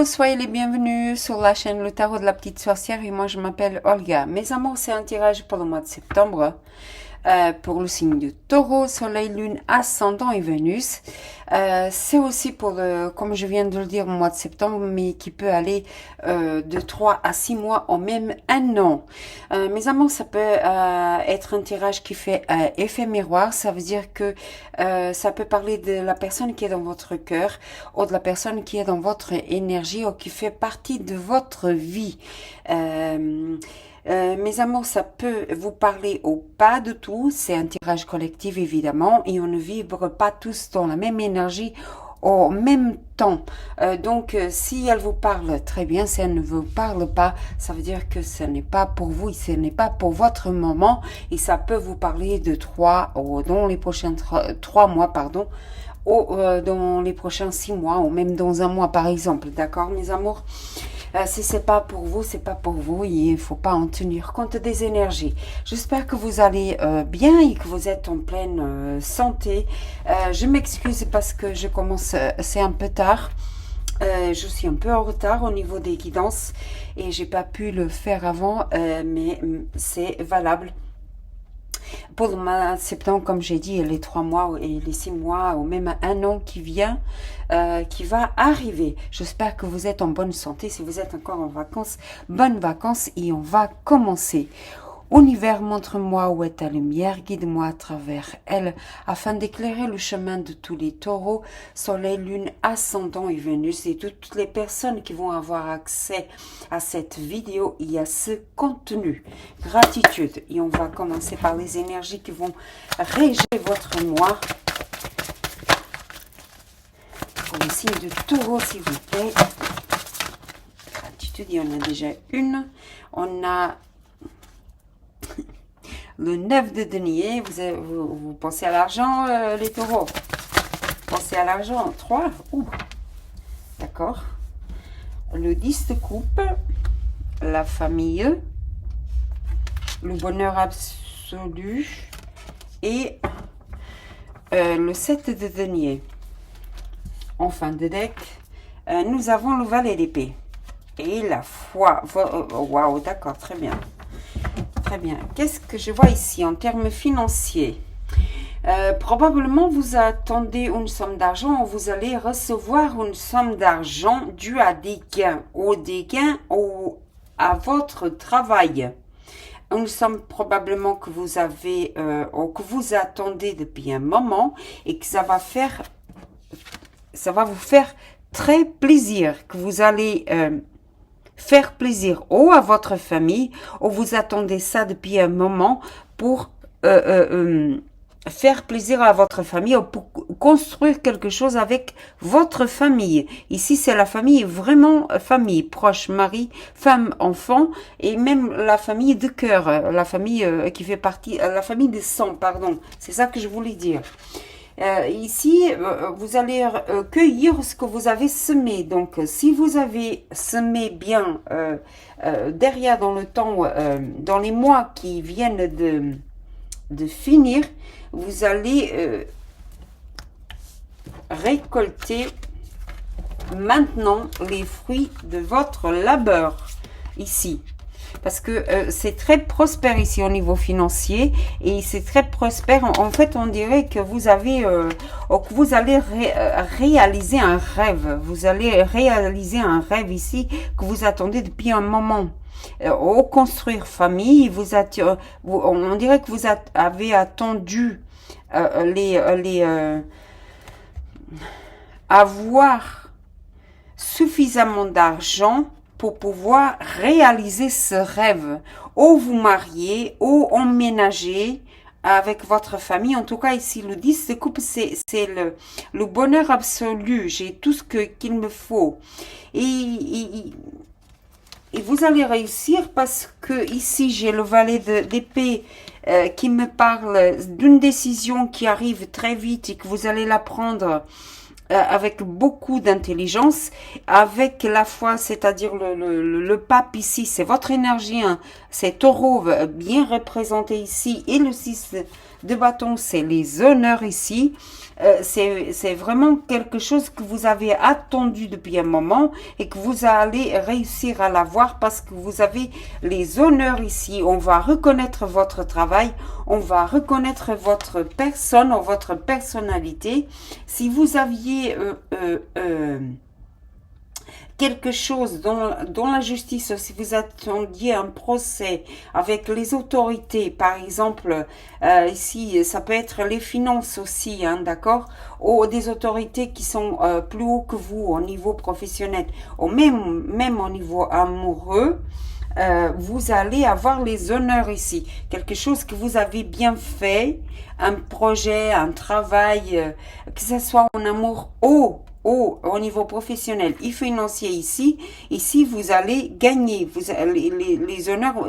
Hello, soyez les bienvenus sur la chaîne Le Tarot de la Petite Sorcière et moi je m'appelle Olga. Mes amours, c'est un tirage pour le mois de septembre. Pour le signe du Taureau, Soleil, Lune, Ascendant et Vénus. C'est aussi pour le, comme je viens de le dire, au mois de septembre, mais qui peut aller de 3 à 6 mois ou même un an. Mes amours, ça peut être un tirage qui fait effet miroir. Ça veut dire que ça peut parler de la personne qui est dans votre cœur ou de la personne qui est dans votre énergie ou qui fait partie de votre vie. Mes amours, ça peut vous parler ou pas de tout. C'est un tirage collectif, évidemment, et on ne vibre pas tous dans la même énergie au même temps. Si elle vous parle, très bien. Si elle ne vous parle pas, ça veut dire que ce n'est pas pour vous, ce n'est pas pour votre moment, et ça peut vous parler de 3 ou dans les prochains 3 mois, pardon, ou dans les prochains 6 mois, ou même dans un mois, par exemple. D'accord, mes amours? Si c'est pas pour vous, c'est pas pour vous. Il faut pas en tenir compte des énergies. J'espère que vous allez bien et que vous êtes en pleine santé. Je m'excuse parce que je commence, c'est un peu tard. Je suis un peu en retard au niveau des guidances et j'ai pas pu le faire avant, mais c'est valable. Pour le mois de septembre, comme j'ai dit, les 3 mois et les 6 mois, ou même un an qui vient, qui va arriver. J'espère que vous êtes en bonne santé. Si vous êtes encore en vacances, bonnes vacances et on va commencer. Univers, montre-moi où est ta lumière, guide-moi à travers elle, afin d'éclairer le chemin de tous les taureaux, soleil, lune, ascendant et Vénus, et de toutes les personnes qui vont avoir accès à cette vidéo et à ce contenu. Gratitude. Et on va commencer par les énergies qui vont réger votre mois. Pour le signe de taureau, s'il vous plaît. Gratitude, il y en a déjà une. On a le 9 de denier. Vous pensez à l'argent, les taureaux? Pensez à l'argent. 3. D'accord. Le 10 de coupe. La famille. Le bonheur absolu. Et le 7 de denier. En fin de deck, nous avons le valet d'épée. Et la foi. Waouh, d'accord, très bien. Très bien. Qu'est-ce que je vois ici en termes financiers? Probablement, vous attendez une somme d'argent ou vous allez recevoir une somme d'argent due à des gains ou à votre travail. Une somme probablement que vous avez ou que vous attendez depuis un moment et que ça va vous faire très plaisir, que vous allez faire plaisir ou à votre famille, ou vous attendez ça depuis un moment pour faire plaisir à votre famille ou pour construire quelque chose avec votre famille. Ici, c'est la famille, vraiment famille proche, mari, femme, enfant, et même la famille de cœur, la famille qui fait partie, la famille de sang, pardon. C'est ça que je voulais dire. Ici, vous allez cueillir ce que vous avez semé. Donc, si vous avez semé bien derrière dans le temps, dans les mois qui viennent de finir, vous allez récolter maintenant les fruits de votre labeur ici. Parce que c'est très prospère ici au niveau financier et c'est très prospère. En fait, on dirait que vous avez, que vous allez réaliser un rêve. Vous allez réaliser un rêve ici que vous attendez depuis un moment. Au construire famille, on dirait que vous avez attendu avoir suffisamment d'argent pour pouvoir réaliser ce rêve, ou vous marier, ou emménager avec votre famille. En tout cas, ici, le 10 de coupe, c'est le bonheur absolu. J'ai tout ce qu'il me faut. Et vous allez réussir parce que ici, j'ai le valet d'épée qui me parle d'une décision qui arrive très vite et que vous allez la prendre avec beaucoup d'intelligence, avec la foi, c'est-à-dire le pape ici, c'est votre énergie, hein, c'est taureau bien représenté ici, et le 6 de bâton, c'est les honneurs ici. C'est vraiment quelque chose que vous avez attendu depuis un moment et que vous allez réussir à l'avoir parce que vous avez les honneurs ici. On va reconnaître votre travail, on va reconnaître votre personne, votre personnalité. Si vous aviez quelque chose dans la justice, si vous attendiez un procès avec les autorités, par exemple, ici, ça peut être les finances aussi, hein, d'accord, ou des autorités qui sont plus haut que vous au niveau professionnel, ou même au niveau amoureux, vous allez avoir les honneurs ici. Quelque chose que vous avez bien fait, un projet, un travail, que ce soit en amour au niveau professionnel et financier ici, vous allez gagner. Les honneurs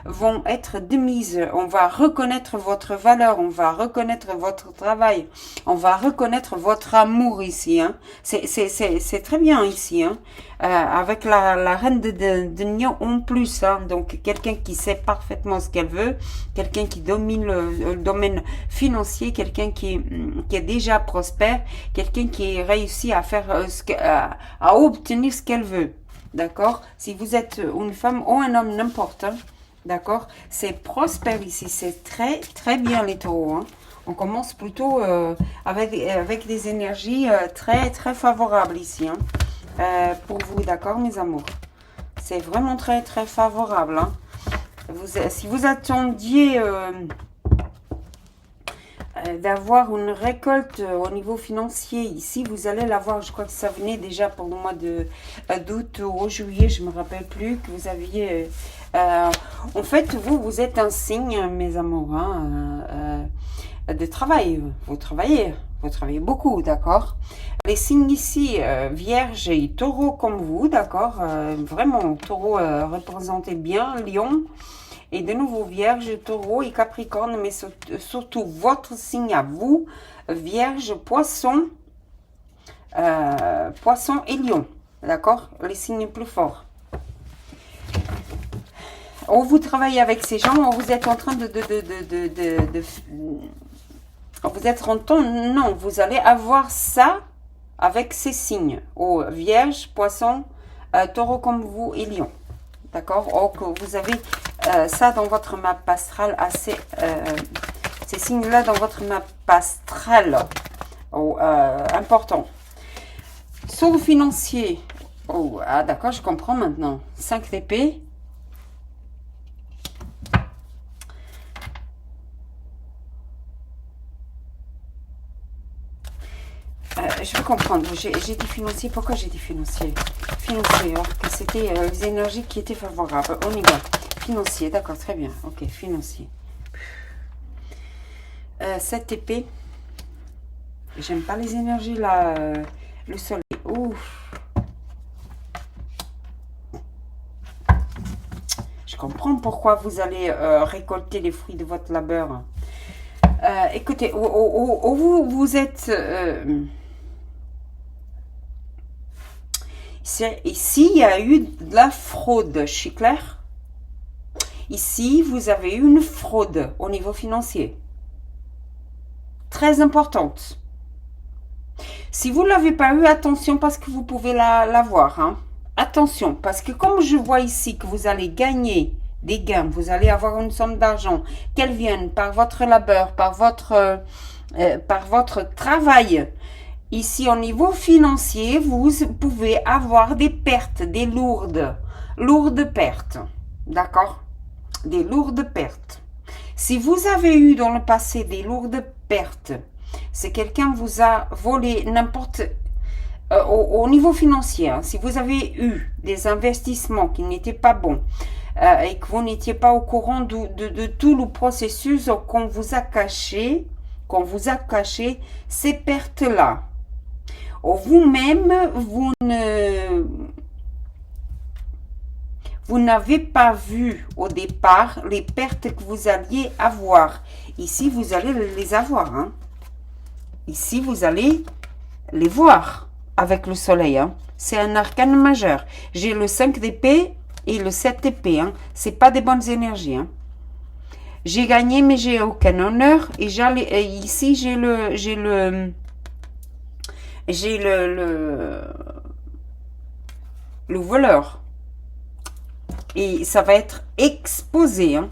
vont être de mise. On va reconnaître votre valeur, on va reconnaître votre travail, on va reconnaître votre amour ici. Hein. C'est très bien ici. Hein. Avec la reine de Nion en plus. Hein. Donc, quelqu'un qui sait parfaitement ce qu'elle veut, quelqu'un qui domine le domaine financier, quelqu'un qui est déjà prospère, quelqu'un qui réussit à faire à obtenir ce qu'elle veut. D'accord? Si vous êtes une femme ou un homme, n'importe. Hein, d'accord? C'est prospère ici. C'est très, très bien les taureaux. Hein. On commence plutôt avec des énergies très, très favorables ici. Hein. Pour vous, d'accord, mes amours? C'est vraiment très, très favorable. Hein. Si vous attendiez d'avoir une récolte au niveau financier, ici, vous allez l'avoir. Je crois que ça venait déjà pour le mois d'août ou juillet, je me rappelle plus, que vous aviez... en fait, vous êtes un signe, mes amours, hein, de travail. Vous travaillez beaucoup, d'accord? Les signes ici, vierge et taureau comme vous, d'accord? Vraiment, taureau représenté bien, lion. Et de nouveau, vierge, taureau et capricorne, mais surtout votre signe à vous, vierge, poisson, poisson et lion, d'accord? Les signes plus forts. Ou vous travaillez avec ces gens, ou vous êtes en train vous êtes en train, non, vous allez avoir ça avec ces signes. Oh, vierge, poisson, taureau comme vous et lion. D'accord? Oh, que vous avez ça dans votre map astrale assez... ces signes-là dans votre map astrale. Oh, important. Sur le financier. Oh, ah, d'accord, je comprends maintenant. 5 d'épée. Je veux comprendre. J'ai dit financier. Pourquoi j'ai dit financier? Financier, alors que c'était les énergies qui étaient favorables. On y va. Financier, d'accord, très bien. Ok, financier. 7 épée. J'aime pas les énergies là. Le soleil. Ouf. Je comprends pourquoi vous allez récolter les fruits de votre labeur. Écoutez, vous êtes... ici, il y a eu de la fraude, je suis claire? Ici, vous avez eu une fraude au niveau financier. Très importante. Si vous ne l'avez pas eu, attention parce que vous pouvez l'avoir. Hein. Attention, parce que comme je vois ici que vous allez gagner des gains, vous allez avoir une somme d'argent, qu'elle vienne par votre labeur, par votre travail. Ici, au niveau financier, vous pouvez avoir des pertes, des lourdes pertes. D'accord? Des lourdes pertes. Si vous avez eu dans le passé des lourdes pertes, c'est quelqu'un vous a volé n'importe... au niveau financier, hein, si vous avez eu des investissements qui n'étaient pas bons et que vous n'étiez pas au courant de tout le processus qu'on vous a caché, ces pertes-là, vous-même, vous n'avez pas vu au départ les pertes que vous alliez avoir. Ici, vous allez les avoir. Hein. Ici, vous allez les voir avec le soleil. Hein. C'est un arcane majeur. J'ai le 5 d'épée et le 7 d'épée. Hein. C'est pas des bonnes énergies. Hein. J'ai gagné, mais j'ai aucun honneur. Et ici, j'ai le voleur. Et ça va être exposé. Hein.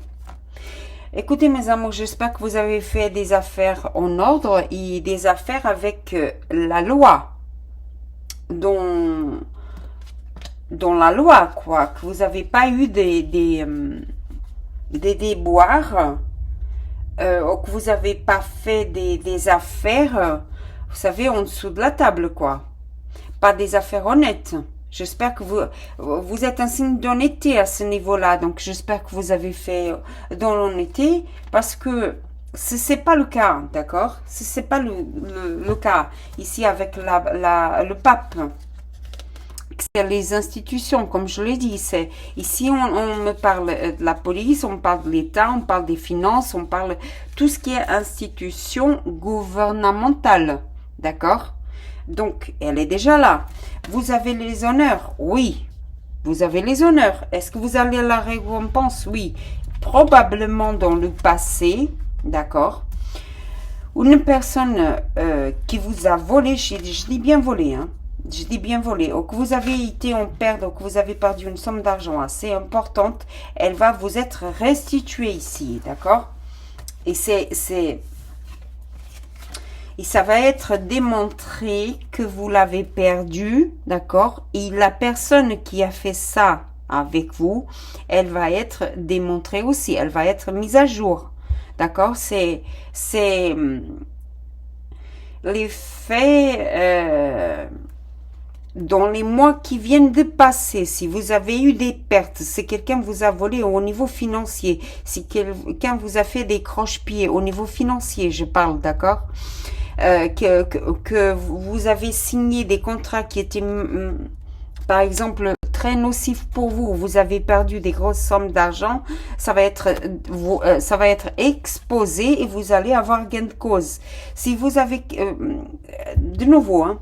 Écoutez mes amours, j'espère que vous avez fait des affaires en ordre et des affaires avec la loi. Dans la loi, quoi. Que vous n'avez pas eu des déboires. Ou que vous n'avez pas fait des affaires, vous savez, en dessous de la table, quoi. Pas des affaires honnêtes. J'espère que vous êtes un signe d'honnêteté à ce niveau-là. Donc, j'espère que vous avez fait dans l'honnêteté parce que c'est pas le cas, d'accord? C'est pas le cas ici avec le pape. C'est les institutions, comme je l'ai dit. Ici, on me parle de la police, on parle de l'État, on parle des finances, on parle tout ce qui est institution gouvernementale, d'accord? Donc, elle est déjà là. Vous avez les honneurs? Oui. Vous avez les honneurs. Est-ce que vous avez la récompense? Oui. Probablement dans le passé, d'accord? Une personne qui vous a volé, je dis bien volé, hein? Je dis bien volé, ou que vous avez été en perte, ou que vous avez perdu une somme d'argent assez importante, elle va vous être restituée ici, d'accord? Et et ça va être démontré que vous l'avez perdu, d'accord? Et la personne qui a fait ça avec vous, elle va être démontrée aussi, elle va être mise à jour, d'accord? C'est les faits dans les mois qui viennent de passer. Si vous avez eu des pertes, si quelqu'un vous a volé au niveau financier, si quelqu'un vous a fait des croche-pieds au niveau financier, je parle, d'accord? Que vous avez signé des contrats qui étaient, par exemple, très nocifs pour vous, vous avez perdu des grosses sommes d'argent, ça va être exposé et vous allez avoir gain de cause. Si vous avez, de nouveau, hein,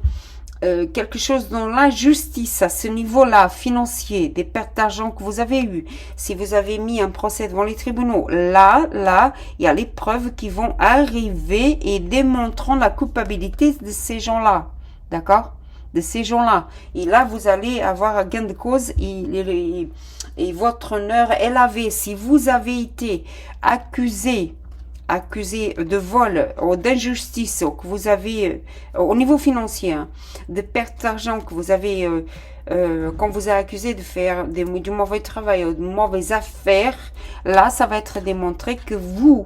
quelque chose dans la justice à ce niveau-là, financier, des pertes d'argent que vous avez eues, si vous avez mis un procès devant les tribunaux, là, il y a les preuves qui vont arriver et démontrant la culpabilité de ces gens-là, d'accord? De ces gens-là. Et là, vous allez avoir un gain de cause et votre honneur est lavé. Si vous avez été accusé de vol ou d'injustice, ou que vous avez, au niveau financier, hein, de perte d'argent, que vous avez, qu'on vous a accusé de faire du mauvais travail ou de mauvaises affaires, là, ça va être démontré que vous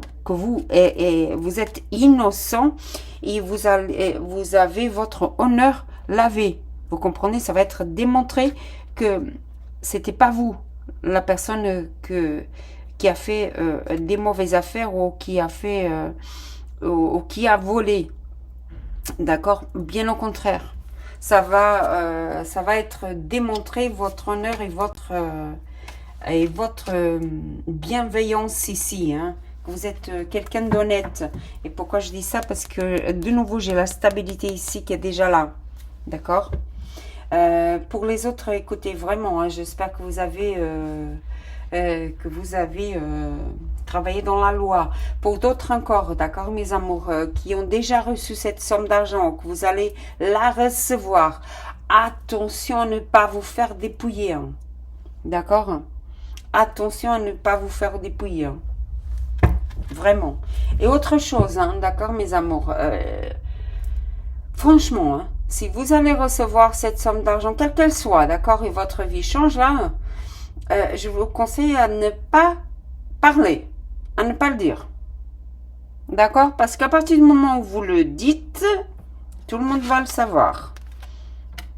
êtes innocent et vous avez votre honneur lavé. Vous comprenez? Ça va être démontré que c'était pas vous, la personne qui a fait des mauvaises affaires ou qui a fait ou qui a volé, d'accord? Bien au contraire, ça va être démontré votre honneur et votre bienveillance ici, hein? Vous êtes quelqu'un d'honnête. Et pourquoi je dis ça? Parce que de nouveau j'ai la stabilité ici qui est déjà là, d'accord? Pour les autres, écoutez, vraiment, hein, j'espère que vous avez travaillé dans la loi. Pour d'autres encore, d'accord, mes amours, qui ont déjà reçu cette somme d'argent, que vous allez la recevoir, attention à ne pas vous faire dépouiller, hein, d'accord? Attention à ne pas vous faire dépouiller, hein, vraiment. Et autre chose, hein, d'accord, mes amours, franchement, hein, si vous allez recevoir cette somme d'argent, quelle qu'elle soit, d'accord, et votre vie change là, je vous conseille à ne pas parler, à ne pas le dire. D'accord? Parce qu'à partir du moment où vous le dites, tout le monde va le savoir.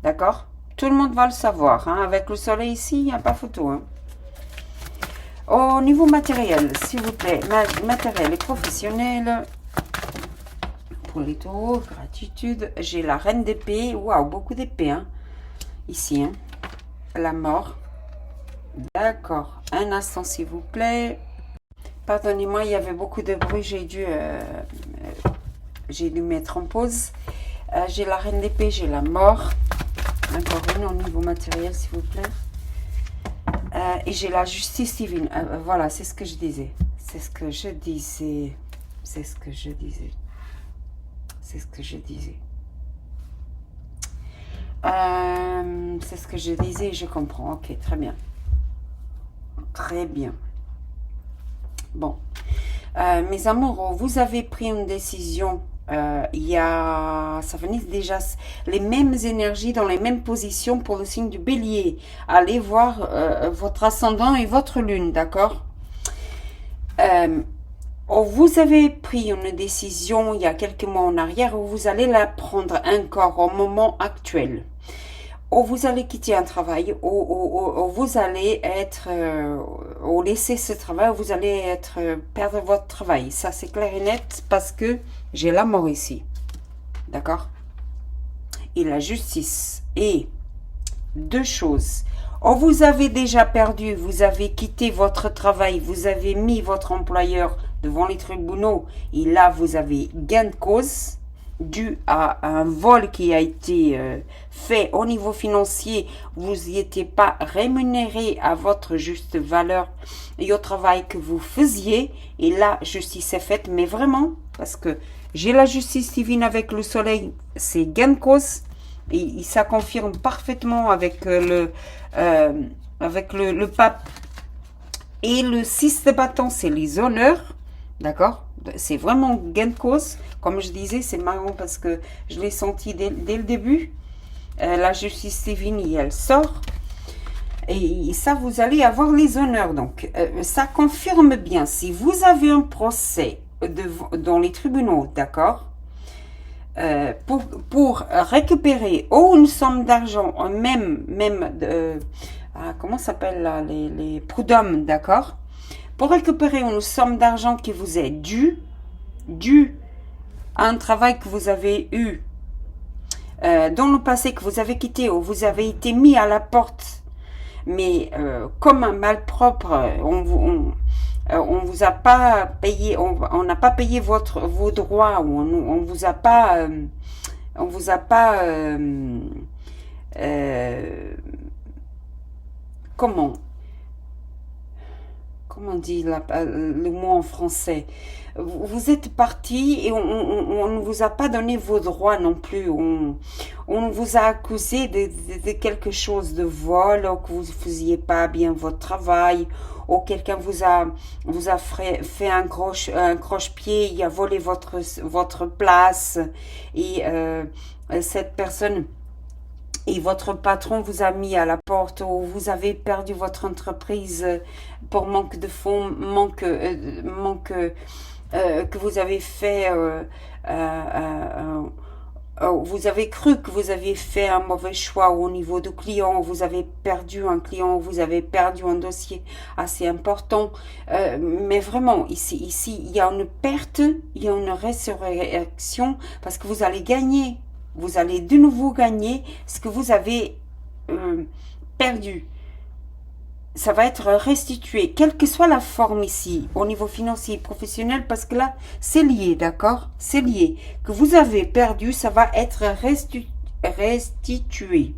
D'accord? Tout le monde va le savoir. Hein? Avec le soleil ici, il n'y a pas photo. Hein? Au niveau matériel, s'il vous plaît, matériel et professionnel. Pour les taureaux, gratitude. J'ai la reine d'épée. Waouh, beaucoup d'épées. Hein? Ici, hein? La mort. D'accord. Un instant, s'il vous plaît. Pardonnez-moi, il y avait beaucoup de bruit. J'ai dû mettre en pause. J'ai la reine d'épée, j'ai la mort. Encore une au niveau matériel, s'il vous plaît. Et j'ai la justice divine. Voilà, c'est ce que je disais. C'est ce que je disais. C'est ce que je disais. C'est ce que je disais. C'est ce que je disais et je comprends. Ok, très bien. Très bien. Bon. Mes amours, vous avez pris une décision. Ça venait déjà les mêmes énergies dans les mêmes positions pour le signe du bélier. Allez voir votre ascendant et votre lune, d'accord? Vous avez pris une décision il y a quelques mois en arrière où vous allez la prendre encore au moment actuel. Ou vous allez quitter un travail, ou vous allez être, ou laisser ce travail, ou vous allez perdre votre travail. Ça, c'est clair et net parce que j'ai la mort ici. D'accord? Et la justice. Et deux choses. Ou vous avez déjà perdu, vous avez quitté votre travail, vous avez mis votre employeur devant les tribunaux, et là, vous avez gain de cause dû à un vol qui a été fait au niveau financier, vous n'y étiez pas rémunéré à votre juste valeur et au travail que vous faisiez, et là, justice est faite, mais vraiment, parce que j'ai la justice divine avec le soleil, c'est gain de cause, et ça confirme parfaitement avec le pape, et le 6 de bâton, c'est les honneurs, d'accord? C'est vraiment gain de cause. Comme je disais, c'est marrant parce que je l'ai senti dès le début. La justice divine, elle sort. Et ça, vous allez avoir les honneurs. Donc, ça confirme bien. Si vous avez un procès dans les tribunaux, d'accord, pour récupérer une somme d'argent, comment s'appelle là, les prud'hommes, d'accord, pour récupérer une somme d'argent qui vous est due à un travail que vous avez eu dans le passé, que vous avez quitté ou vous avez été mis à la porte, mais comme un malpropre, on vous a pas payé, on n'a pas payé vos droits, ou on vous a pas, comment on dit le mot en français? Vous êtes parti et on ne vous a pas donné vos droits non plus. On vous a accusé de quelque chose, de vol, ou que vous ne faisiez pas bien votre travail, ou quelqu'un vous a fait un croche-pied, il a volé votre place, et cette personne et votre patron vous a mis à la porte, ou vous avez perdu votre entreprise pour manque de fonds, que vous avez fait, vous avez cru que vous aviez fait un mauvais choix au niveau du client, vous avez perdu un client, vous avez perdu un dossier assez important, mais vraiment, ici, il y a une perte, il y a une résurrection, parce que vous allez gagner. Vous allez de nouveau gagner ce que vous avez perdu. Ça va être restitué, quelle que soit la forme ici, au niveau financier et professionnel, parce que là, c'est lié, d'accord? C'est lié. Que vous avez perdu, ça va être restitué,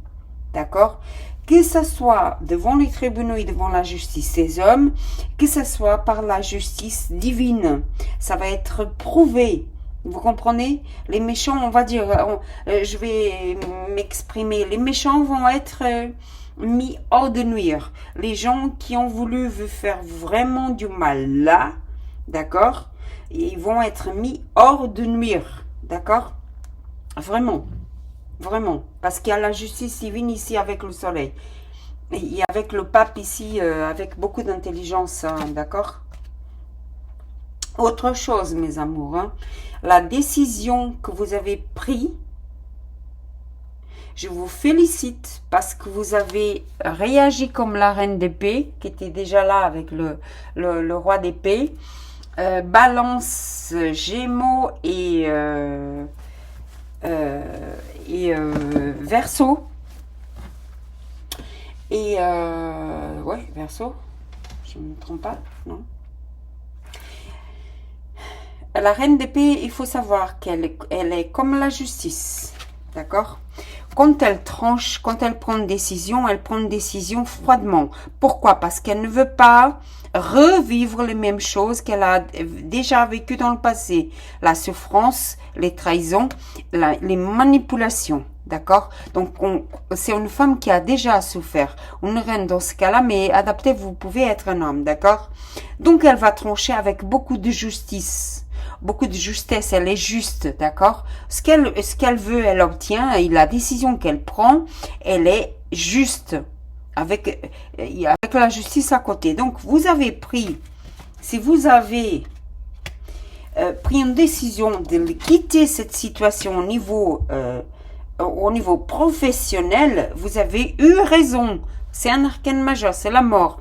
d'accord? Que ce soit devant les tribunaux et devant la justice des hommes, que ce soit par la justice divine, ça va être prouvé. Vous comprenez? Les méchants, on va dire, je vais m'exprimer, les méchants vont être mis hors de nuire. Les gens qui ont voulu vous faire vraiment du mal là, d'accord? Ils vont être mis hors de nuire, d'accord? Vraiment, vraiment. Parce qu'il y a la justice divine ici avec le soleil. Et avec le pape ici, avec beaucoup d'intelligence, hein, d'accord? Autre chose, mes amours, hein, la décision que vous avez prise, je vous félicite parce que vous avez réagi comme la reine d'épée, qui était déjà là avec le roi d'épée, balance, gémeaux et verseau. Et ouais, verseau, je ne me trompe pas, non? La reine d'épée, il faut savoir qu'elle est comme la justice. D'accord? Quand elle tranche, quand elle prend une décision froidement. Pourquoi? Parce qu'elle ne veut pas revivre les mêmes choses qu'elle a déjà vécues dans le passé. La souffrance, les trahisons, les manipulations. D'accord? Donc, c'est une femme qui a déjà souffert. Une reine dans ce cas-là, mais adapté, vous pouvez être un homme. D'accord? Donc, elle va trancher avec beaucoup de justice. Beaucoup de justesse, elle est juste, d'accord? Ce qu'elle veut, elle obtient, et la décision qu'elle prend, elle est juste, avec la justice à côté. Donc, vous avez pris, si vous avez pris une décision de quitter cette situation au niveau professionnel, vous avez eu raison. C'est un arcane majeur, c'est la mort.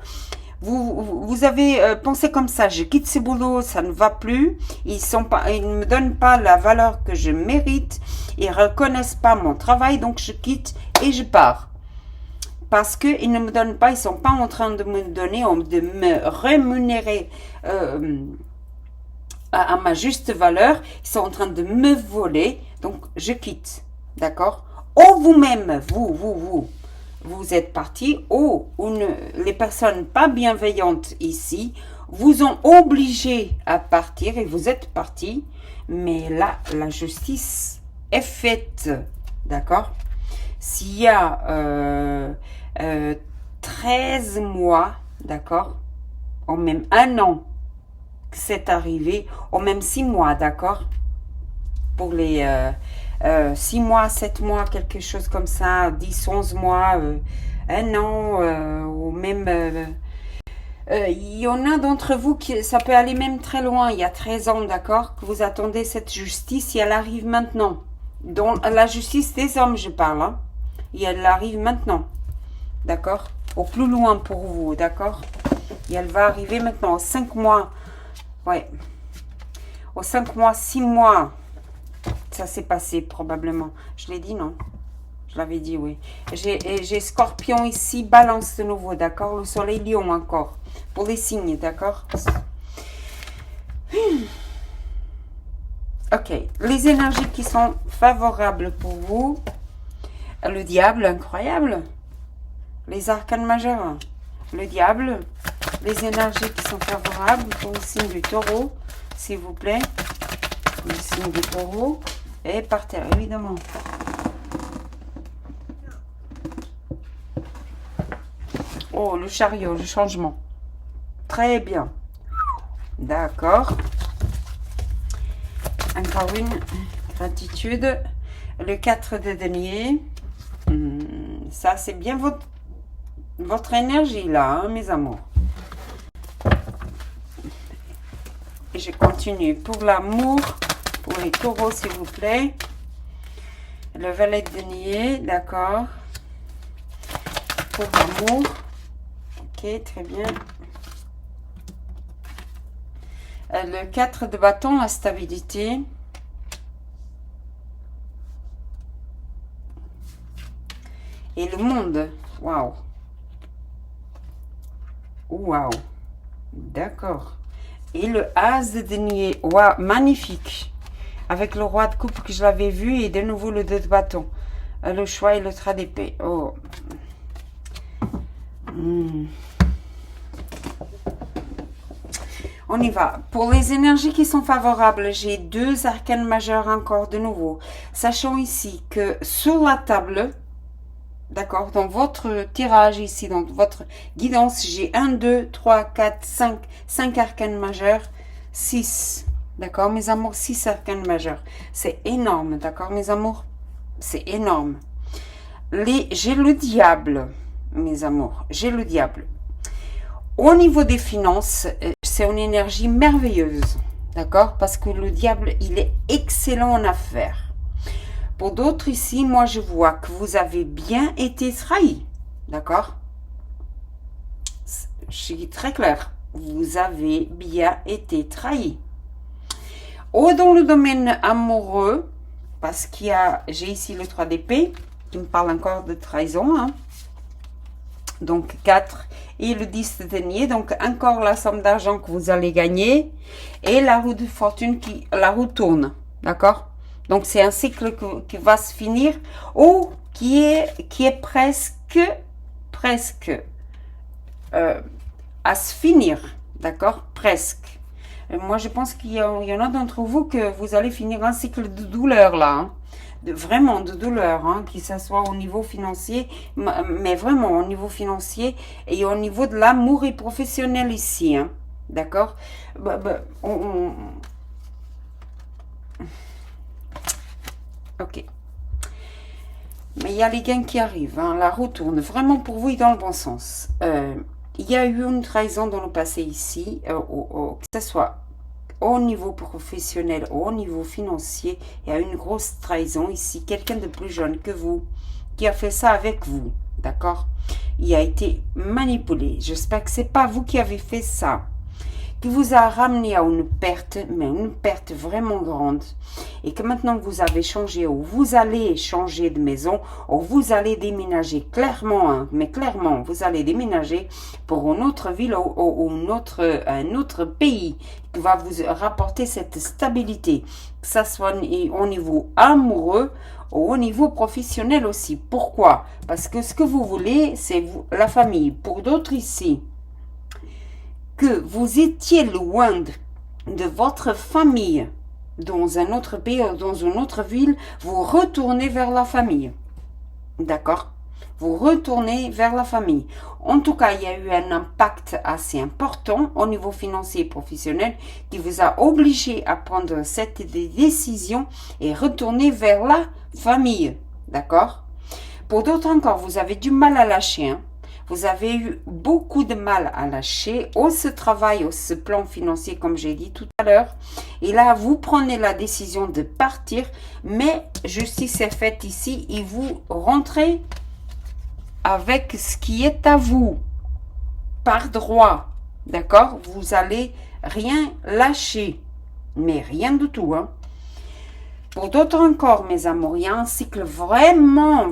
Vous avez pensé comme ça, je quitte ce boulot, ça ne va plus, ils ne me donnent pas la valeur que je mérite, ils reconnaissent pas mon travail, donc je quitte et je pars. Parce qu'ils ne me donnent pas, ils sont pas en train de me donner, de me rémunérer à ma juste valeur, ils sont en train de me voler, donc je quitte, d'accord? Ou vous-même, vous êtes parti, ou les personnes pas bienveillantes ici vous ont obligé à partir et vous êtes parti, mais là, la justice est faite, d'accord? S'il y a 13 mois, d'accord, ou même un an que c'est arrivé, ou même 6 mois, d'accord, pour les 6 mois, 7 mois, quelque chose comme ça, 10, 11 mois, un an, ou même... il y en a d'entre vous qui ça peut aller même très loin, il y a 13 ans, d'accord, que vous attendez cette justice et elle arrive maintenant. Dans la justice des hommes, je parle, hein, et elle arrive maintenant, d'accord, au plus loin pour vous, d'accord, et elle va arriver maintenant, aux 5 mois, ouais, aux 5 mois, 6 mois, ça s'est passé probablement. Je l'ai dit, non? Je l'avais dit, oui. J'ai Scorpion ici, Balance de nouveau, d'accord? Le Soleil, Lion encore. Pour les signes, d'accord? Ok. Les énergies qui sont favorables pour vous. Le diable, incroyable. Les arcanes majeurs. Le diable. Les énergies qui sont favorables pour le signe du taureau, s'il vous plaît. Le signe du taureau. Et par terre, évidemment. Oh, le chariot, le changement. Très bien. D'accord. Encore une gratitude. Le 4 de denier. Ça, c'est bien votre énergie, là, hein, mes amours. Et je continue. Pour l'amour, pour les taureaux, s'il vous plaît. Le valet de denier, d'accord. Pour l'amour. Ok, très bien. Le 4 de bâton, la stabilité. Et le monde. Waouh. Waouh. D'accord. Et le as de denier. Waouh, magnifique. Avec le roi de coupe que je l'avais vu et de nouveau le 2 de bâton. Le choix et le trait d'épée. Oh. On y va. Pour les énergies qui sont favorables, j'ai 2 arcanes majeurs encore de nouveau. Sachant ici que sur la table, d'accord, dans votre tirage ici, dans votre guidance, j'ai 1, 2, 3, 4, 5 arcanes majeurs, 6. D'accord, mes amours, 6 arcanes majeurs. C'est énorme, d'accord, mes amours? C'est énorme. J'ai le diable, mes amours. J'ai le diable. Au niveau des finances, c'est une énergie merveilleuse, d'accord? Parce que le diable, il est excellent en affaires. Pour d'autres ici, moi, je vois que vous avez bien été trahi, d'accord? Je suis très claire. Vous avez bien été trahi. Ou dans le domaine amoureux, parce j'ai ici le 3 d'épée, qui me parle encore de trahison, hein? Donc 4 et le 10 de denier, donc encore la somme d'argent que vous allez gagner et la roue de fortune la roue tourne, d'accord? Donc, c'est un cycle qui va se finir ou qui est presque à se finir, d'accord? Presque. Moi, je pense qu'il y en a d'entre vous que vous allez finir un cycle de douleur, là, hein. Vraiment de douleur, hein, que ce soit au niveau financier, mais vraiment au niveau financier et au niveau de l'amour et professionnel ici, hein, d'accord? Ok. Mais il y a les gains qui arrivent, hein, la roue tourne vraiment pour vous et dans le bon sens. Il y a eu une trahison dans le passé ici, que ce soit au niveau professionnel ou au niveau financier, il y a une grosse trahison ici. Quelqu'un de plus jeune que vous qui a fait ça avec vous, d'accord? Il a été manipulé. J'espère que c'est pas vous qui avez fait ça, qui vous a ramené à une perte, mais une perte vraiment grande, et que maintenant vous avez changé, ou vous allez changer de maison, ou vous allez déménager, clairement, hein, mais clairement, vous allez déménager pour une autre ville ou un autre pays qui va vous rapporter cette stabilité, que ça soit au niveau amoureux ou au niveau professionnel aussi. Pourquoi? Parce que ce que vous voulez, c'est la famille. Pour d'autres ici, que vous étiez loin de votre famille dans un autre pays ou dans une autre ville, vous retournez vers la famille. D'accord? Vous retournez vers la famille. En tout cas, il y a eu un impact assez important au niveau financier et professionnel qui vous a obligé à prendre cette décision et retourner vers la famille. D'accord? Pour d'autres encore, vous avez du mal à lâcher, hein? Vous avez eu beaucoup de mal à lâcher au ce travail, au ce plan financier, comme j'ai dit tout à l'heure. Et là, vous prenez la décision de partir, mais justice est faite ici et vous rentrez avec ce qui est à vous, par droit. D'accord? Vous allez rien lâcher, mais rien du tout, hein. Pour d'autres encore, mes amours, il y a un cycle vraiment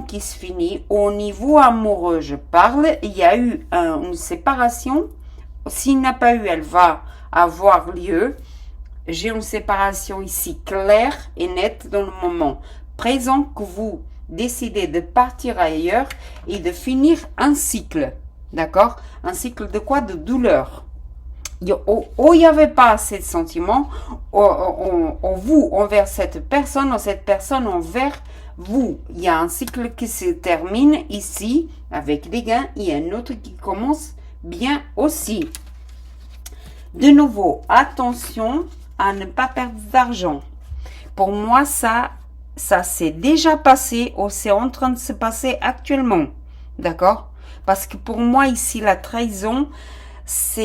qui se finit. Au niveau amoureux, je parle, il y a eu une séparation. S'il n'y a pas eu, elle va avoir lieu. J'ai une séparation ici claire et nette dans le moment présent que vous décidez de partir ailleurs et de finir un cycle. D'accord? Un cycle de quoi? De douleur. Il n'y avait pas assez de sentiments en vous envers cette personne envers vous. Il y a un cycle qui se termine ici avec des gains. Il y a un autre qui commence bien aussi. De nouveau, attention à ne pas perdre d'argent. Pour moi, ça s'est déjà passé ou c'est en train de se passer actuellement. D'accord? Parce que pour moi, ici, la trahison, ça a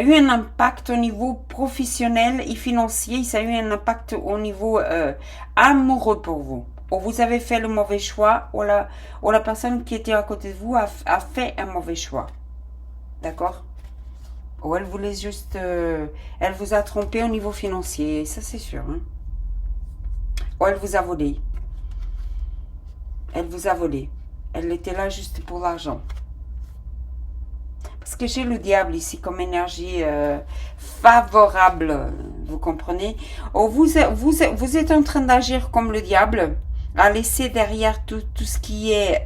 eu un impact au niveau professionnel et financier, ça a eu un impact au niveau amoureux pour vous. Ou vous avez fait le mauvais choix, ou la personne qui était à côté de vous a fait un mauvais choix. D'accord? Ou elle voulait juste... elle vous a trompé au niveau financier, ça c'est sûr. Hein? Ou elle vous a volé. Elle vous a volé. Elle était là juste pour l'argent. Parce que j'ai le diable ici comme énergie favorable, vous comprenez? Oh, vous êtes en train d'agir comme le diable, à laisser derrière tout ce qui est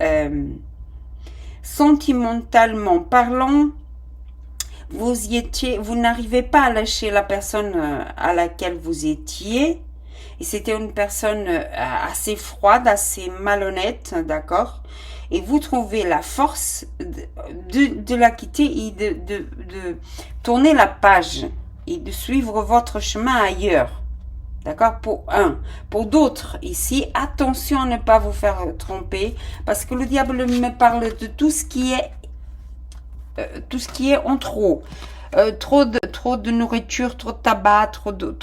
sentimentalement parlant. Vous n'arrivez pas à lâcher la personne à laquelle vous étiez. Et c'était une personne assez froide, assez malhonnête, d'accord? Et vous trouvez la force de la quitter et de tourner la page et de suivre votre chemin ailleurs. D'accord? Pour d'autres ici, attention à ne pas vous faire tromper parce que le diable me parle de tout ce qui est en trop. Trop de nourriture, trop de tabac, trop de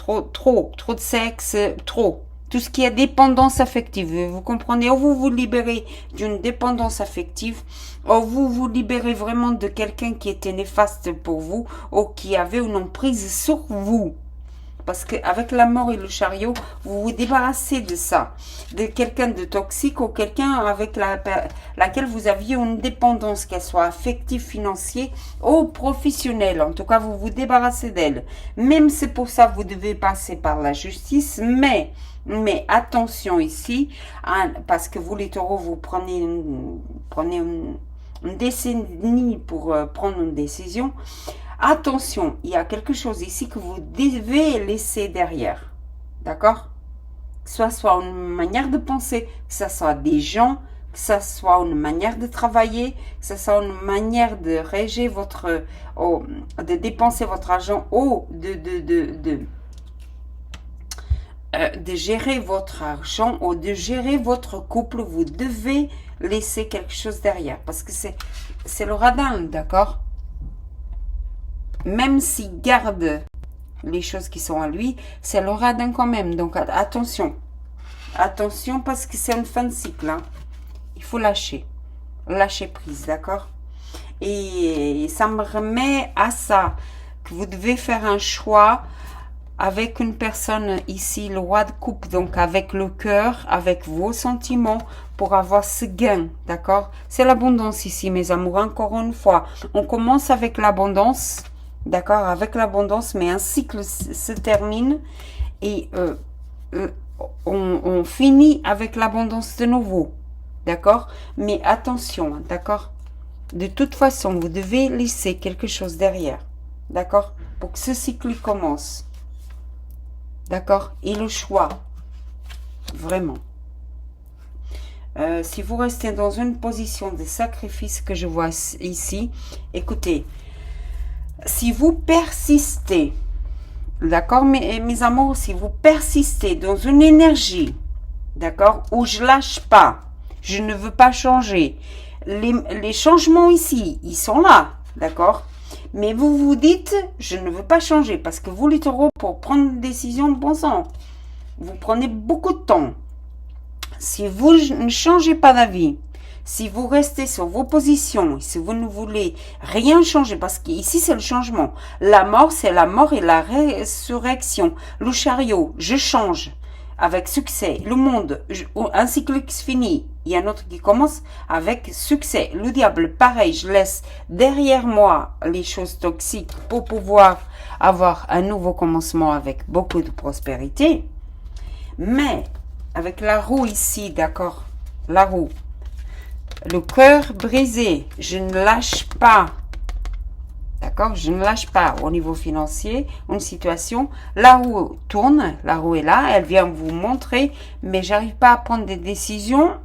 sexe, trop. Tout ce qui est dépendance affective, vous comprenez? Ou vous vous libérez d'une dépendance affective, ou vous vous libérez vraiment de quelqu'un qui était néfaste pour vous, ou qui avait une emprise sur vous. parce qu'avec la mort et le chariot, vous vous débarrassez de ça, de quelqu'un de toxique ou quelqu'un avec laquelle vous aviez une dépendance, qu'elle soit affective, financière ou professionnelle. En tout cas, vous vous débarrassez d'elle. Même c'est pour ça que vous devez passer par la justice, mais attention ici, hein, parce que vous les taureaux, vous prenez une décennie pour prendre une décision. Attention, il y a quelque chose ici que vous devez laisser derrière. D'accord? Que ce soit une manière de penser, que ce soit des gens, que ce soit une manière de travailler, que ce soit une manière de réger votre, de dépenser votre argent ou de gérer votre argent ou de gérer votre couple. Vous devez laisser quelque chose derrière parce que c'est le radin, d'accord? Même s'il garde les choses qui sont à lui, c'est le radin quand même. Donc attention. Attention parce que c'est une fin de cycle. Hein. Il faut lâcher. Lâcher prise, d'accord? Et ça me remet à ça. Que vous devez faire un choix avec une personne ici, le roi de coupe. Donc avec le cœur, avec vos sentiments pour avoir ce gain, d'accord? C'est l'abondance ici, mes amours. Encore une fois, on commence avec l'abondance. D'accord, avec l'abondance, mais un cycle se termine et on finit avec l'abondance de nouveau. D'accord, mais attention, d'accord. De toute façon, vous devez laisser quelque chose derrière. D'accord, pour que ce cycle commence. D'accord, et le choix. Vraiment. Si vous restez dans une position de sacrifice que je vois ici, écoutez. Si vous persistez, d'accord, mes amours, si vous persistez dans une énergie, d'accord, où je lâche pas, je ne veux pas changer. Les changements ici, ils sont là, d'accord, mais vous vous dites, je ne veux pas changer, parce que vous, les taureaux, pour prendre une décision de bon sens, vous prenez beaucoup de temps. Si vous ne changez pas d'avis, si vous restez sur vos positions, si vous ne voulez rien changer, parce qu'ici c'est le changement. La mort, c'est la mort et la résurrection. Le chariot, je change avec succès. Le monde, un cycle qui se finit. Il y a un autre qui commence avec succès. Le diable, pareil, je laisse derrière moi les choses toxiques pour pouvoir avoir un nouveau commencement avec beaucoup de prospérité. Mais avec la roue ici, d'accord, la roue. Le cœur brisé, je ne lâche pas. D'accord? Je ne lâche pas au niveau financier, une situation. La roue tourne, la roue est là, elle vient vous montrer, mais j'arrive pas à prendre des décisions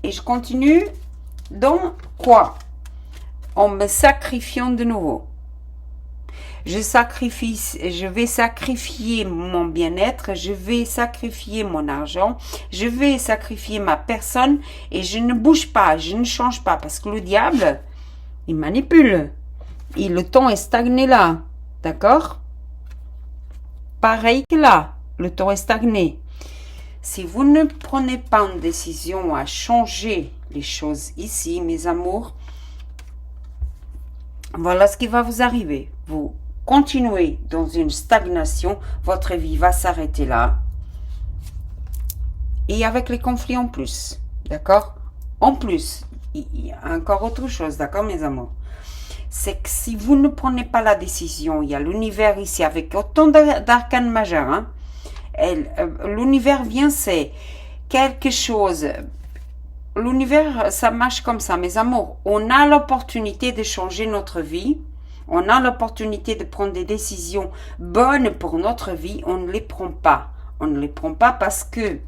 et je continue dans quoi? En me sacrifiant de nouveau. Je vais sacrifier mon bien-être, je vais sacrifier mon argent, je vais sacrifier ma personne et je ne bouge pas, je ne change pas parce que le diable, il manipule et le temps est stagné là, d'accord? Pareil que là, le temps est stagné. Si vous ne prenez pas une décision à changer les choses ici, mes amours, voilà ce qui va vous arriver. Vous continuez dans une stagnation, votre vie va s'arrêter là. Et avec les conflits en plus, d'accord? En plus, il y a encore autre chose, d'accord mes amours? C'est que si vous ne prenez pas la décision, il y a l'univers ici avec autant d'arcanes majeurs, hein? L'univers vient, c'est quelque chose. L'univers, ça marche comme ça, mes amours. On a l'opportunité de changer notre vie. On a l'opportunité de prendre des décisions bonnes pour notre vie. On ne les prend pas. On ne les prend pas parce que,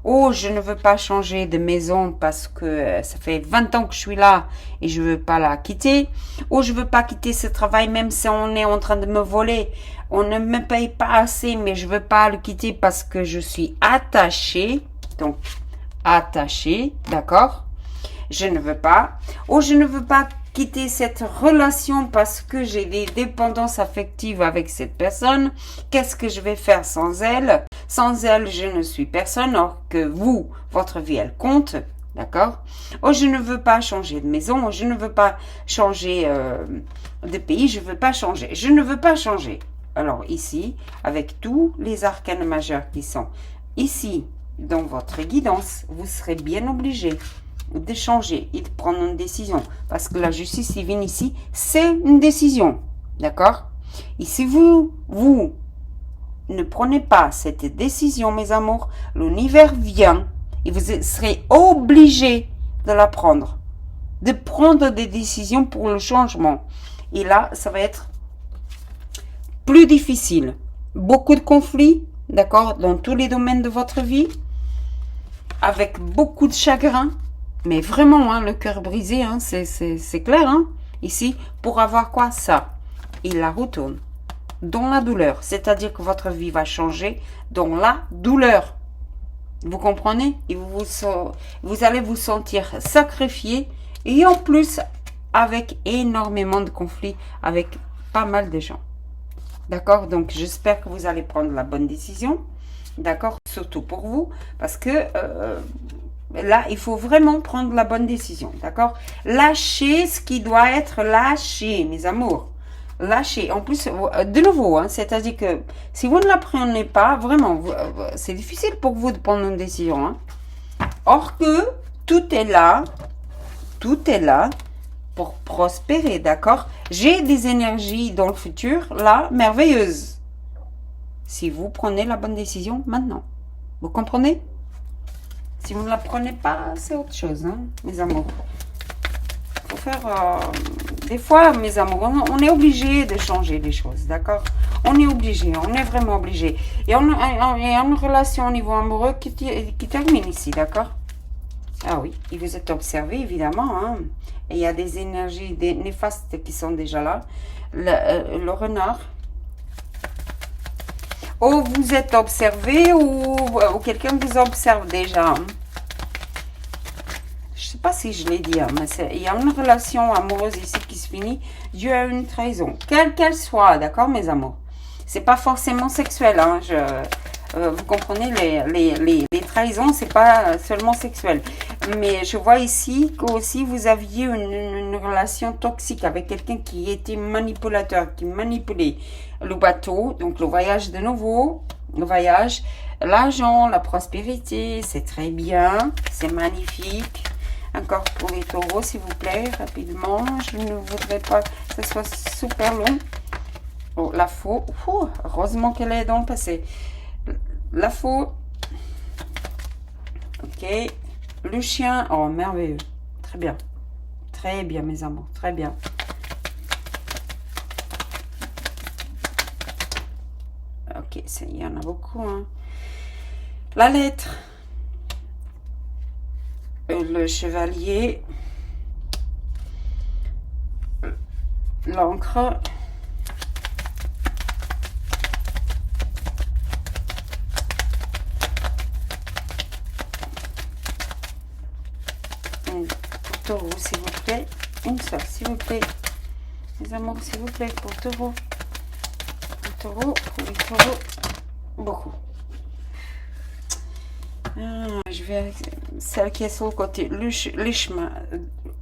oh, je ne veux pas changer de maison parce que ça fait 20 ans que je suis là et je ne veux pas la quitter. Oh, je ne veux pas quitter ce travail même si on est en train de me voler. On ne me paye pas assez, mais je ne veux pas le quitter parce que je suis attachée. Donc, attachée, d'accord? Je ne veux pas. Oh, je ne veux pas quitter cette relation parce que j'ai des dépendances affectives avec cette personne. Qu'est-ce que je vais faire sans elle? Sans elle, je ne suis personne, or que vous, votre vie, elle compte. D'accord? Oh, je ne veux pas changer de maison. Oh, je ne veux pas changer de pays. Je ne veux pas changer. Je ne veux pas changer. Alors ici, avec tous les arcanes majeurs qui sont ici dans votre guidance, vous serez bien obligé de changer et de prendre une décision. Parce que la justice divine ici, c'est une décision. D'accord? Et si vous ne prenez pas cette décision, mes amours, l'univers vient et vous serez obligé de la prendre. De prendre des décisions pour le changement. Et là, ça va être plus difficile. Beaucoup de conflits, d'accord, dans tous les domaines de votre vie, avec beaucoup de chagrin, mais vraiment, hein, le cœur brisé, hein, c'est clair, hein, ici, pour avoir quoi? Ça. Il la retourne dans la douleur, c'est-à-dire que votre vie va changer dans la douleur. Vous comprenez? Et vous allez vous sentir sacrifié et en plus avec énormément de conflits avec pas mal de gens. D'accord? Donc, j'espère que vous allez prendre la bonne décision. D'accord? Surtout pour vous. Parce que là, il faut vraiment prendre la bonne décision. D'accord? Lâchez ce qui doit être lâché, mes amours. Lâchez. En plus, de nouveau, hein, c'est-à-dire que si vous ne la prenez pas, vraiment, c'est difficile pour vous de prendre une décision. Hein. Or que tout est là pour prospérer, d'accord? J'ai des énergies dans le futur, là, merveilleuses. Si vous prenez la bonne décision maintenant. Vous comprenez? Si vous ne la prenez pas, c'est autre chose, hein, mes amours. Il faut faire... des fois, mes amours, on est obligé de changer les choses, d'accord? On est obligé, on est vraiment obligé. Et on a une relation au niveau amoureux qui termine ici, d'accord? Ah oui, et vous êtes observé, évidemment. Hein. Et il y a des énergies néfastes qui sont déjà là. Le renard. Ou vous êtes observé ou quelqu'un vous observe déjà. Hein. Je ne sais pas si je l'ai dit, hein, mais il y a une relation amoureuse ici qui se finit due à une trahison. Quelle qu'elle soit, d'accord, mes amours. C'est pas forcément sexuel, hein, vous comprenez, les trahisons, c'est pas seulement sexuel. Mais je vois ici qu'aussi vous aviez une relation toxique avec quelqu'un qui était manipulateur, qui manipulait le bateau. Donc le voyage de nouveau, le voyage, l'argent, la prospérité, c'est très bien, c'est magnifique. Encore pour les taureaux, s'il vous plaît, rapidement. Je ne voudrais pas que ce soit super long. Oh, la faux. Heureusement qu'elle est dans le passé. La faux. Ok. Le chien. Oh, merveilleux. Très bien. Très bien, mes amours. Très bien. Ok, il y en a beaucoup. Hein. La lettre. Le chevalier. L'encre. Taureau, s'il vous plaît. Une seule, s'il vous plaît. Les amours, s'il vous plaît, pour taureau. Pour taureau, pour les taureaux. Beaucoup. Je vais avec celle qui est sur le côté. Les chemins.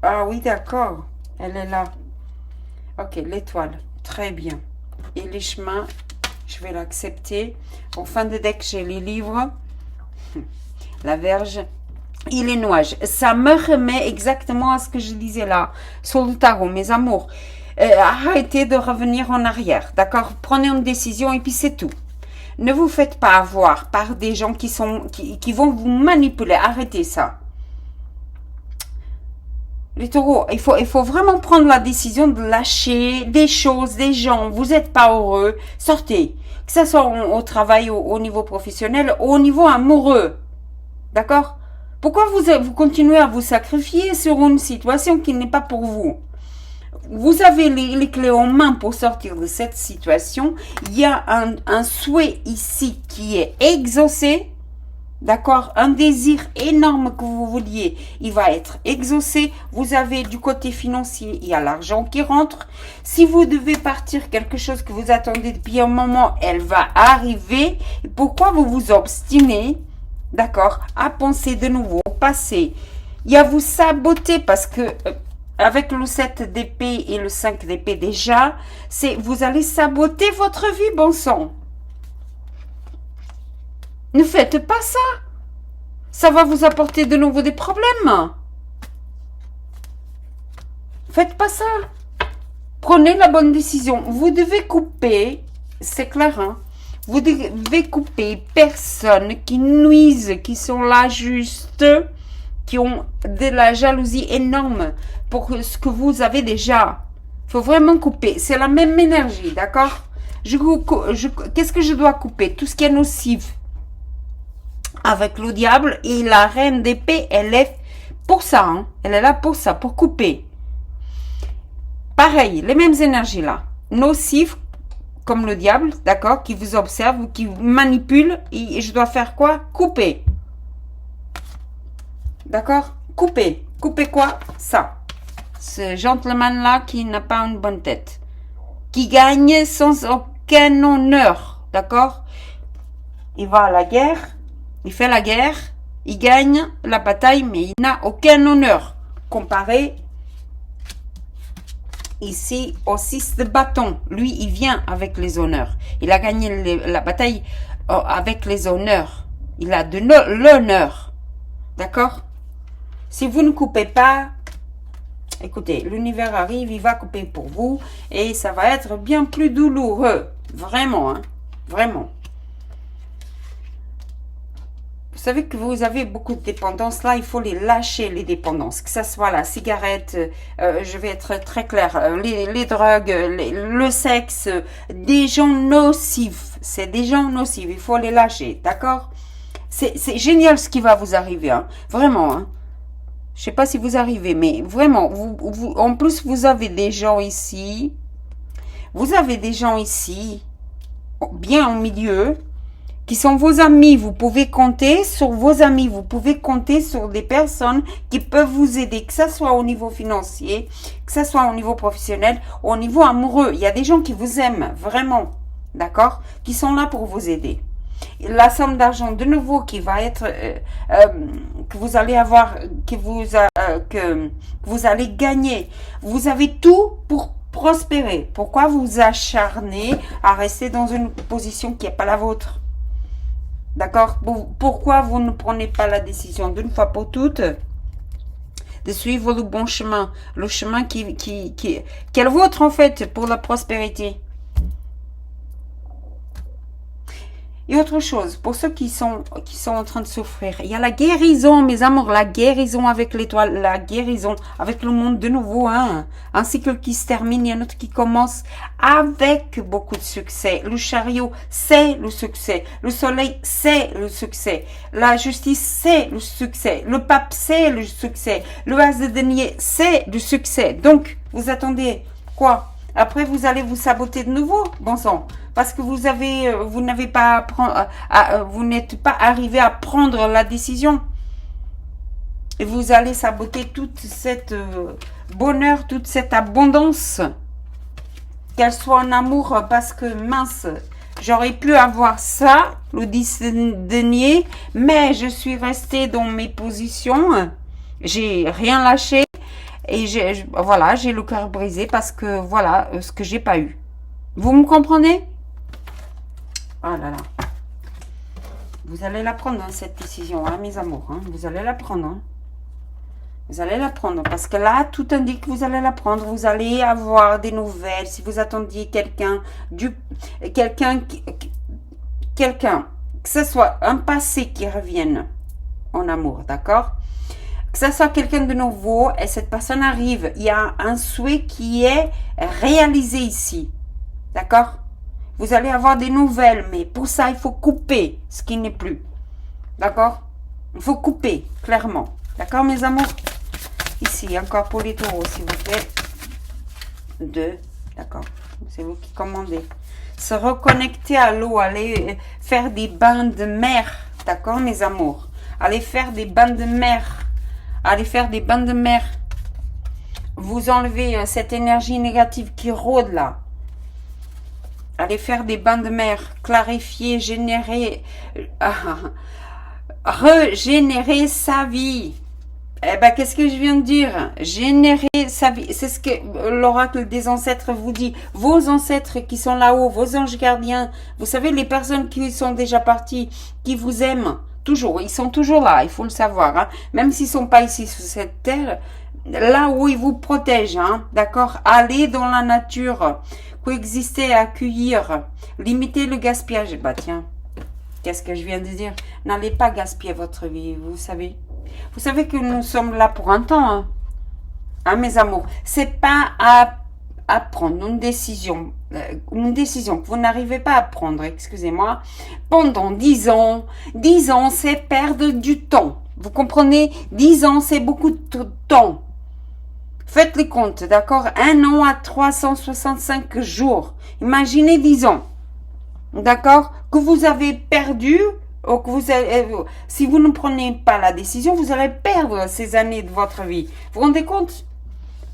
Ah oui, d'accord. Elle est là. Ok, l'étoile. Très bien. Et les chemins, je vais l'accepter. En fin de deck, j'ai les livres. La Vierge. Et les nuages. Ça me remet exactement à ce que je disais là, sur le tarot, mes amours. Arrêtez de revenir en arrière, d'accord? Prenez une décision et puis c'est tout. Ne vous faites pas avoir par des gens qui vont vous manipuler. Arrêtez ça. Les taureaux, il faut vraiment prendre la décision de lâcher des choses, des gens. Vous n'êtes pas heureux. Sortez. Que ce soit au travail, au niveau professionnel, au niveau amoureux. D'accord? Pourquoi vous continuez à vous sacrifier sur une situation qui n'est pas pour vous? Vous avez les clés en main pour sortir de cette situation. Il y a un souhait ici qui est exaucé. D'accord? Un désir énorme que vous vouliez, il va être exaucé. Vous avez du côté financier, il y a l'argent qui rentre. Si vous devez partir quelque chose que vous attendez depuis un moment, elle va arriver. Pourquoi vous vous obstinez? D'accord, à penser de nouveau au passé. Il y a vous saboter parce que avec le 7 d'épée et le 5 d'épée déjà, c'est vous allez saboter votre vie, bon sang. Ne faites pas ça. Ça va vous apporter de nouveau des problèmes. Faites pas ça. Prenez la bonne décision. Vous devez couper, c'est clair, hein? Vous devez couper personnes qui nuisent, qui sont là juste, qui ont de la jalousie énorme pour ce que vous avez déjà. Il faut vraiment couper. C'est la même énergie, d'accord? Qu'est-ce que je dois couper? Tout ce qui est nocif. Avec le diable et la reine d'épée, elle est pour ça, hein? Elle est là pour ça, pour couper. Pareil, les mêmes énergies là. Nocif, comme le diable, d'accord, qui vous observe ou qui vous manipule. Et je dois faire quoi? Couper. D'accord? Couper. Couper quoi? Ça. Ce gentleman-là qui n'a pas une bonne tête. Qui gagne sans aucun honneur. D'accord? Il va à la guerre. Il fait la guerre. Il gagne la bataille, mais il n'a aucun honneur. Comparé ici au 6 de bâton. Lui, il vient avec les honneurs. Il a gagné la bataille avec les honneurs. Il a de l'honneur. D'accord? Si vous ne coupez pas, écoutez, l'univers arrive, il va couper pour vous et ça va être bien plus douloureux. Vraiment, hein? Vraiment. Vous savez que vous avez beaucoup de dépendances. Là, il faut les lâcher, les dépendances. Que ce soit la cigarette, je vais être très claire, les drogues, le sexe, des gens nocifs. C'est des gens nocifs. Il faut les lâcher, d'accord? C'est génial ce qui va vous arriver, hein? Vraiment, hein? Je sais pas si vous arrivez, mais vraiment, en plus, vous avez des gens ici. Vous avez des gens ici, bien au milieu, qui sont vos amis. Vous pouvez compter sur vos amis. Vous pouvez compter sur des personnes qui peuvent vous aider, que ce soit au niveau financier, que ce soit au niveau professionnel, au niveau amoureux. Il y a des gens qui vous aiment, vraiment, d'accord? Qui sont là pour vous aider. La somme d'argent, de nouveau, qui va être, que vous allez avoir, que vous allez gagner. Vous avez tout pour prospérer. Pourquoi vous acharnez à rester dans une position qui n'est pas la vôtre? D'accord? Pourquoi vous ne prenez pas la décision d'une fois pour toutes de suivre le bon chemin, le chemin qui est le vôtre en fait pour la prospérité? Et autre chose, pour ceux qui sont en train de souffrir, il y a la guérison, mes amours, la guérison avec l'étoile, la guérison avec le monde de nouveau, hein. Un cycle qui se termine, il y a un autre qui commence avec beaucoup de succès. Le chariot, c'est le succès. Le soleil, c'est le succès. La justice, c'est le succès. Le pape, c'est le succès. Le as de denier, c'est le succès. Donc, vous attendez quoi? Après, vous allez vous saboter de nouveau, bon sang, parce que vous n'avez pas vous n'êtes pas arrivé à prendre la décision. Et vous allez saboter toute cette bonheur, toute cette abondance, qu'elle soit en amour, parce que mince, j'aurais pu avoir ça, le 10 denier, mais je suis restée dans mes positions, j'ai rien lâché. Et voilà, j'ai le cœur brisé parce que voilà ce que j'ai pas eu. Vous me comprenez? Oh là là. Vous allez la prendre, hein, cette décision, hein, mes amours. Hein. Vous allez la prendre. Hein. Vous allez la prendre parce que là, tout indique que vous allez la prendre. Vous allez avoir des nouvelles. Si vous attendiez quelqu'un, que ce soit un passé qui revienne en amour, d'accord? Que ça soit quelqu'un de nouveau et cette personne arrive, il y a un souhait qui est réalisé ici. D'accord? Vous allez avoir des nouvelles, mais pour ça, il faut couper ce qui n'est plus. D'accord? Il faut couper, clairement. D'accord, mes amours? Ici, encore pour les taureaux, s'il vous plaît. 2. D'accord? C'est vous qui commandez. Se reconnecter à l'eau, aller faire des bains de mer. D'accord, mes amours? Aller faire des bains de mer. Allez faire des bains de mer. Vous enlevez cette énergie négative qui rôde là. Allez faire des bains de mer. Clarifier, régénérer sa vie. Eh ben, qu'est-ce que je viens de dire? Générer sa vie. C'est ce que l'oracle des ancêtres vous dit. Vos ancêtres qui sont là-haut, vos anges gardiens, vous savez, les personnes qui sont déjà parties, qui vous aiment, toujours, ils sont toujours là, il faut le savoir. Hein. Même s'ils sont pas ici sur cette terre, là où ils vous protègent, hein, d'accord? Allez dans la nature, coexister, accueillir, limiter le gaspillage. Bah tiens, qu'est-ce que je viens de dire? N'allez pas gaspiller votre vie, vous savez. Vous savez que nous sommes là pour un temps, hein, mes amours. C'est pas à prendre une décision que vous n'arrivez pas à prendre, excusez-moi, pendant 10 ans. 10 ans, c'est perdre du temps. Vous comprenez? 10 ans, c'est beaucoup de temps. Faites les comptes, d'accord? Un an à 365 jours. Imaginez 10 ans, d'accord? Que vous avez perdu. Si vous ne prenez pas la décision, vous allez perdre ces années de votre vie. Vous vous rendez compte?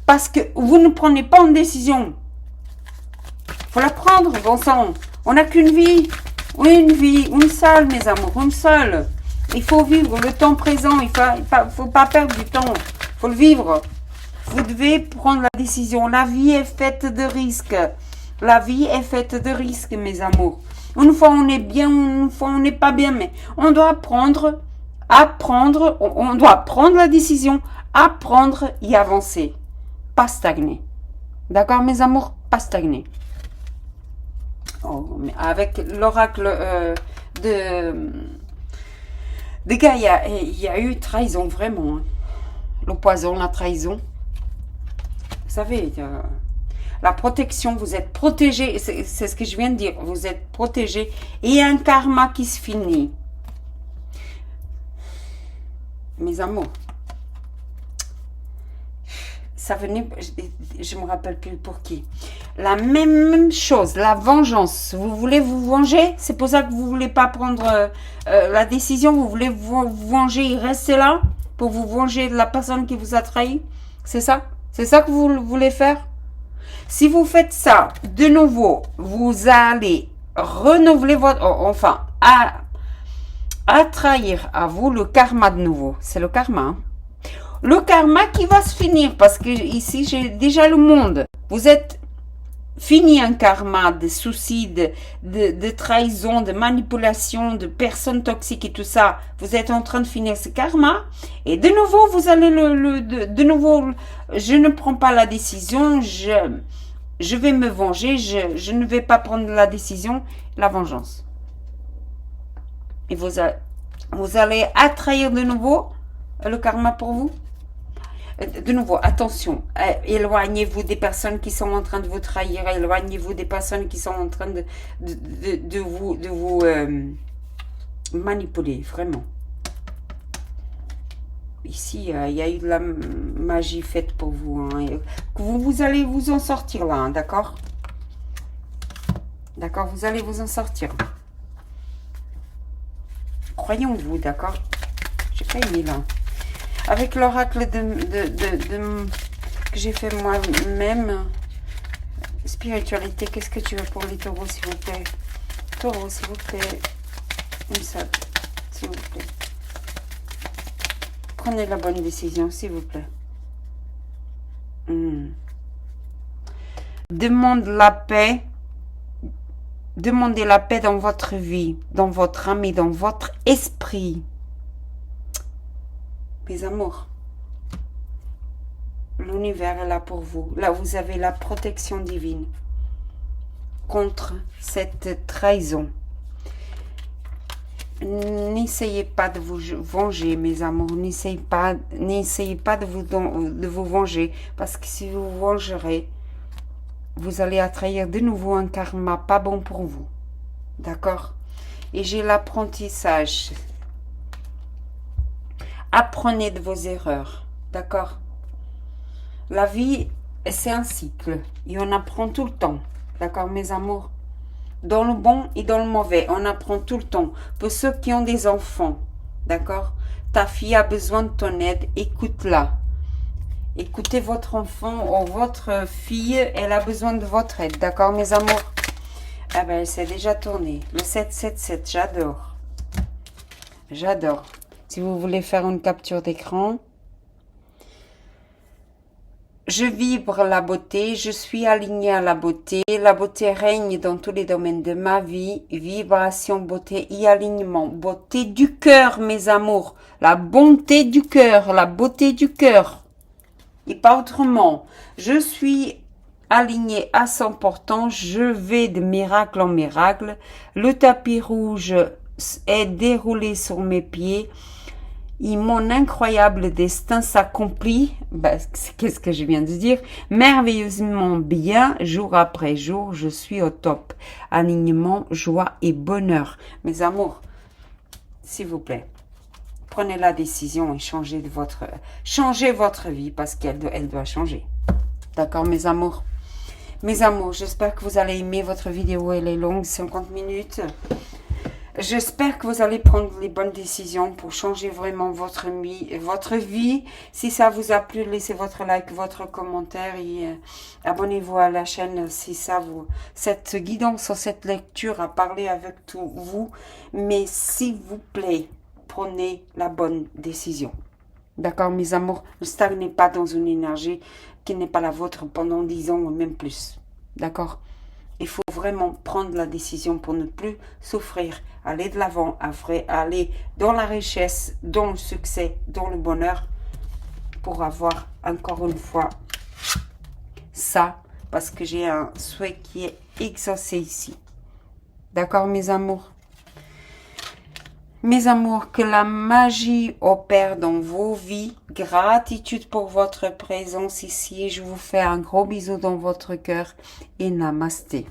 Parce que vous ne prenez pas une décision. Il faut la prendre, bon sang. On n'a qu'une vie. Oui, une vie, une seule, mes amours, une seule. Il faut vivre le temps présent. Il ne faut pas perdre du temps. Il faut le vivre. Vous devez prendre la décision. La vie est faite de risques. La vie est faite de risques, mes amours. Une fois on est bien, une fois on n'est pas bien, mais on doit apprendre, on doit prendre la décision, apprendre et avancer. Pas stagner. D'accord, mes amours? Pas stagner. Oh, mais avec l'oracle de Gaïa, il y a eu trahison, vraiment. Hein. Le poison, la trahison. Vous savez... La protection, vous êtes protégé, c'est ce que je viens de dire, vous êtes protégé et un karma qui se finit. Mes amours, ça venait, je me rappelle plus pour qui. La même chose, la vengeance. Vous voulez vous venger? C'est pour ça que vous voulez pas prendre la décision, vous voulez vous venger et rester là pour vous venger de la personne qui vous a trahi? C'est ça? C'est ça que vous voulez faire? Si vous faites ça, de nouveau, vous allez renouveler votre... Enfin, attraire à vous le karma de nouveau. C'est le karma. Hein? Le karma qui va se finir, parce que ici, j'ai déjà le monde. Vous êtes fini un karma de soucis, de trahison, de manipulation, de personnes toxiques et tout ça. Vous êtes en train de finir ce karma. Et de nouveau, vous allez de nouveau, je ne prends pas la décision, je vais me venger, je ne vais pas prendre la décision, la vengeance. Et vous allez attraire de nouveau le karma pour vous. De nouveau, attention, éloignez-vous des personnes qui sont en train de vous trahir, éloignez-vous des personnes qui sont en train de vous manipuler, vraiment. Ici, il y a eu de la magie faite pour vous. Hein, vous allez vous en sortir là, hein, d'accord? D'accord, vous allez vous en sortir. Croyons-vous, d'accord? J'ai pas aimé là. Avec l'oracle que j'ai fait moi-même, spiritualité, qu'est-ce que tu veux pour les taureaux, s'il vous plaît? Taureau, s'il vous plaît. Une seule, s'il vous plaît. Prenez la bonne décision, s'il vous plaît. Demande la paix. Demandez la paix dans votre vie, dans votre âme et dans votre esprit. Mes amours, l'univers est là pour vous. Là, vous avez la protection divine contre cette trahison. N'essayez pas de vous venger, mes amours. N'essayez pas de vous venger. Parce que si vous vous vengerez, vous allez attraire de nouveau un karma pas bon pour vous. D'accord? Et j'ai l'apprentissage. Apprenez de vos erreurs. D'accord? La vie, c'est un cycle. Et on apprend tout le temps. D'accord, mes amours? Dans le bon et dans le mauvais, on apprend tout le temps. Pour ceux qui ont des enfants, d'accord? Ta fille a besoin de ton aide, écoute-la. Écoutez votre enfant ou votre fille, elle a besoin de votre aide, d'accord, mes amours? Ah ben, elle s'est déjà tournée. Le 777, j'adore. J'adore. Si vous voulez faire une capture d'écran, Je vibre la beauté, je suis alignée à la beauté règne dans tous les domaines de ma vie, vibration, beauté et alignement, beauté du cœur mes amours, la bonté du cœur, la beauté du cœur, et pas autrement. Je suis alignée à 100%, je vais de miracle en miracle, le tapis rouge est déroulé sur mes pieds, et mon incroyable destin s'accomplit, qu'est-ce que je viens de dire, merveilleusement bien, jour après jour, je suis au top. Alignement, joie et bonheur. Mes amours, s'il vous plaît, prenez la décision et changez votre vie parce elle doit changer. D'accord, mes amours? Mes amours, j'espère que vous allez aimer votre vidéo, elle est longue, 50 minutes. J'espère que vous allez prendre les bonnes décisions pour changer vraiment votre vie. Si ça vous a plu, laissez votre like, votre commentaire et abonnez-vous à la chaîne si cette guidance, cette lecture a parlé avec tout vous. Mais s'il vous plaît, prenez la bonne décision. D'accord, mes amours? Ne stagnez pas dans une énergie qui n'est pas la vôtre pendant 10 ans ou même plus. D'accord? Il faut vraiment prendre la décision pour ne plus souffrir, aller de l'avant, aller dans la richesse, dans le succès, dans le bonheur, pour avoir encore une fois ça, parce que j'ai un souhait qui est exaucé ici. D'accord, mes amours? Mes amours, que la magie opère dans vos vies. Gratitude pour votre présence ici. Je vous fais un gros bisou dans votre cœur et namasté.